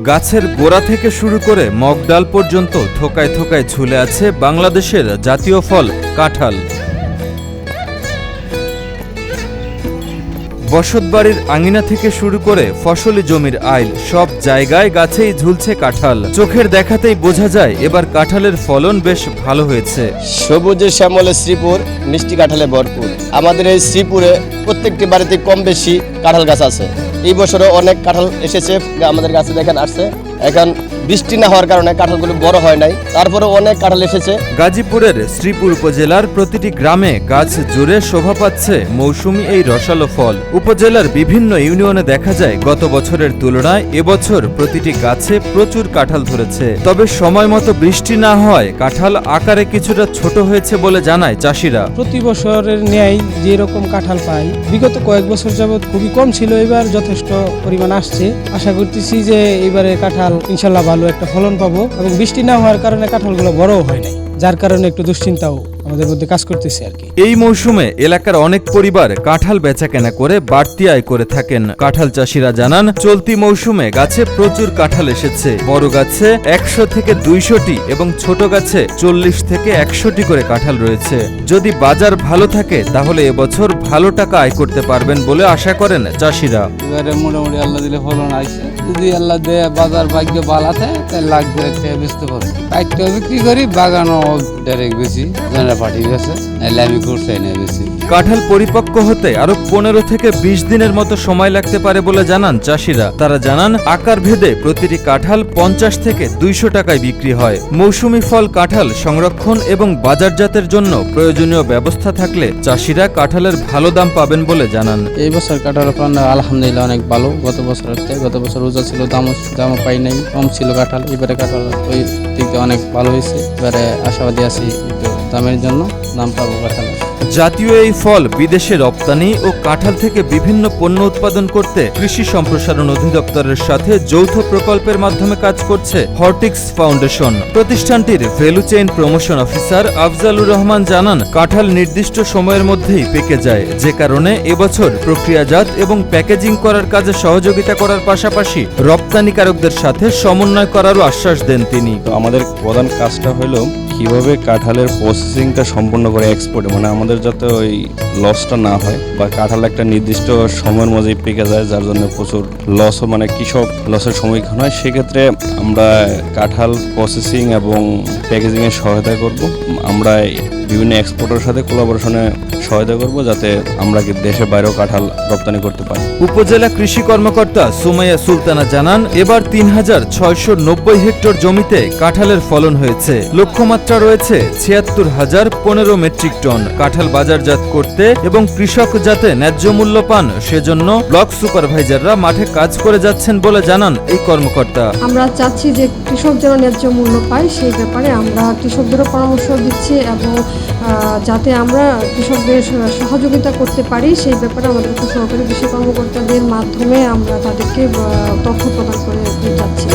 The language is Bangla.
গাছের গোড়া থেকে শুরু করে মগডাল পর্যন্ত থোকায় থোকায় ঝুলে আছে বাংলাদেশের জাতীয় ফল কাঁঠাল। বসতবাড়ির আঙিনা থেকে শুরু করে ফসলি জমির আইল সব জায়গায় গাছেই ঝুলছে কাঁঠাল। চোখের দেখাতেই বোঝা যায় এবার কাঁঠালের ফলন বেশ ভালো হয়েছে। সবুজে শ্যামলে শ্রীপুর, মিষ্টি কাঁঠালে ভরপুর। আমাদের এই শ্রীপুরে প্রত্যেকটি বাড়িতে কম বেশি কাঁঠাল গাছ আছে। এই বছরে অনেক কাঁঠাল এসেছে আমাদের গাছে, দেখেন আসছে। এখন বৃষ্টি না হওয়ার কারণে কাঁঠালগুলো বড় হয় নাই, তারপরে অনেক কাঁঠাল এসেছে। গাজীপুরের শ্রীপুর উপজেলার প্রতিটি গ্রামে গাছ জুড়ে শোভা পাচ্ছে মৌসুমী এই রসালো ফল। উপজেলার বিভিন্ন ইউনিয়নে দেখা যায় গত বছরের তুলনায় এবছর প্রতিটি গাছে প্রচুর কাঁঠাল ধরেছে। তবে সময় মতো বৃষ্টি না হয় কাঁঠাল আকারে কিছুটা ছোট হয়েছে বলে জানায় চাষিরা। প্রতি বছরের ন্যায় যে রকম কাঁঠাল পাই বিগত কয়েক বছর যাবৎ খুবই কম ছিল, এবার যথেষ্ট পরিমাণ আসছে। আশা করতেছি যে এবারে কাঁঠাল ইনশাল্লাহ ভালো একটা ফলন পাবো, এবং বৃষ্টি না হওয়ার কারণে কাঁঠালগুলো বড়ও হয় নাই, যার কারণে একটু দুশ্চিন্তাও আমাদের মধ্যে কাজ করতেছে আর কি। এই মৌসুমে এলাকার অনেক পরিবার কাঁঠাল বেচাকেনা করে বাড়তি আয় করে থাকেন। কাঁঠাল চাষিরা জানান চলতি মৌসুমে গাছে প্রচুর কাঁঠাল এসেছে। বড় গাছে 100 থেকে 200টি এবং ছোট গাছে 40 থেকে 100টি করে কাঁঠাল রয়েছে। যদি বাজার ভালো থাকে তাহলে এবছর ভালো টাকা আয় করতে পারবেন বলে আশা করেন চাষিরা। এবারে মোটামুটি আল্লাহ দিলে ফলন আসছে, যদি আল্লাহ দেয় বাজার ভাগ্য ভালো থাকে তাহলে লাখ দেড় টাকা বেচতে পারবো। কাইটটা বিক্রি করি, বাগানও ডাইরেক্ট বেশি পাঠিয়ে গেছে, নাহলে আমি করতে না বেশি। কাঁঠাল পরিপক্ক হতে আরো 15 থেকে 20 দিনের মতো সময় লাগতে পারে বলে জানান চাষিরা। তারা জানান আকার ভেদে প্রতিটি কাঁঠাল 50 থেকে 200 টাকায় বিক্রি হয়। মৌসুমী ফল কাঁঠাল সংরক্ষণ এবং বাজারজাতের জন্য প্রয়োজনীয় ব্যবস্থা থাকলে চাষিরা কাঁঠালের ভালো দাম পাবেন বলে জানান। এই বছর কাঁঠাল ফলন আলহামদুলিল্লাহ অনেক ভালো। গত বছর রোজা ছিল, দামও পাই নাই, কম ছিল কাঁঠাল। এবারে কাঁঠাল ওই দিক দিয়ে অনেক ভালো হয়েছে। এবারে আশাবাদী আছি দামের জন্য, দাম পাবো কাঁঠাল। জাতীয় এই ফল বিদেশে রপ্তানি ও কাঁঠাল থেকে বিভিন্ন পণ্য উৎপাদন করতে কৃষি সম্প্রসারণ অধিদপ্তরের সাথে যৌথ প্রকল্পের মাধ্যমে কাজ করছে হর্টিক্স ফাউন্ডেশন। প্রতিষ্ঠানটির value chain promotion officer Afzalur Rahman জানান কাঁঠাল নির্দিষ্ট সময়ের মধ্যেই পেকে যায়, যে কারণে এবছর প্রক্রিয়াজাত এবং প্যাকেজিং করার কাজে সহযোগিতা করার পাশাপাশি রপ্তানিকারকদের সাথে সমন্বয় করারও আশ্বাস দেন তিনি। আমাদের প্রধান কাজটা হলো কিভাবে কাঁঠালের প্রসেসিংটা সম্পূর্ণ করে এক্সপোর্টে, মানে আমাদের যাতে ওই লসটা না হয় বা কাঁঠাল একটা নির্দিষ্ট সময়ের মধ্যেই পেকে যায়, যার জন্য প্রচুর লসও, মানে কৃষক লসের সম্মুখীন হয়। সেক্ষেত্রে আমরা কাঁঠাল প্রসেসিং এবং প্যাকেজিংয়ের সহায়তা করব। আমরা বিভিন্ন এক্সপোর্টের সাথে কোলাবোরেশনে সহায়তা করব, যাতে আমরা দেশের বাইরেও কাঁঠাল রপ্তানি করতে পারি। উপজেলা কৃষি কর্মকর্তা সুমাইয়া সুলতানা জানান এবার 3690 হেক্টর জমিতে কাঁঠালের ফলন হয়েছে। লক্ষ্যমাত্রা রয়েছে 76,015 মেট্রিক টন। কাঁঠাল বাজারজাত করতে এবং কৃষক যাতে ন্যায্য মূল্য পান সেজন্য ব্লক সুপারভাইজাররা মাঠে কাজ করে যাচ্ছেন বলে জানান এই কর্মকর্তা। আমরা চাচ্ছি যে কৃষক যেন ন্যায্য মূল্য পায়, সেই ব্যাপারে আমরা কৃষকদেরও পরামর্শ দিচ্ছি এবং যাতে আমরা কৃষকদের সহযোগিতা করতে পারি সেই ব্যাপারে আমাদের সহকারী কৃষি কর্মকর্তাদের মাধ্যমে আমরা তাদেরকে তথ্য প্রদান করে যাচ্ছি।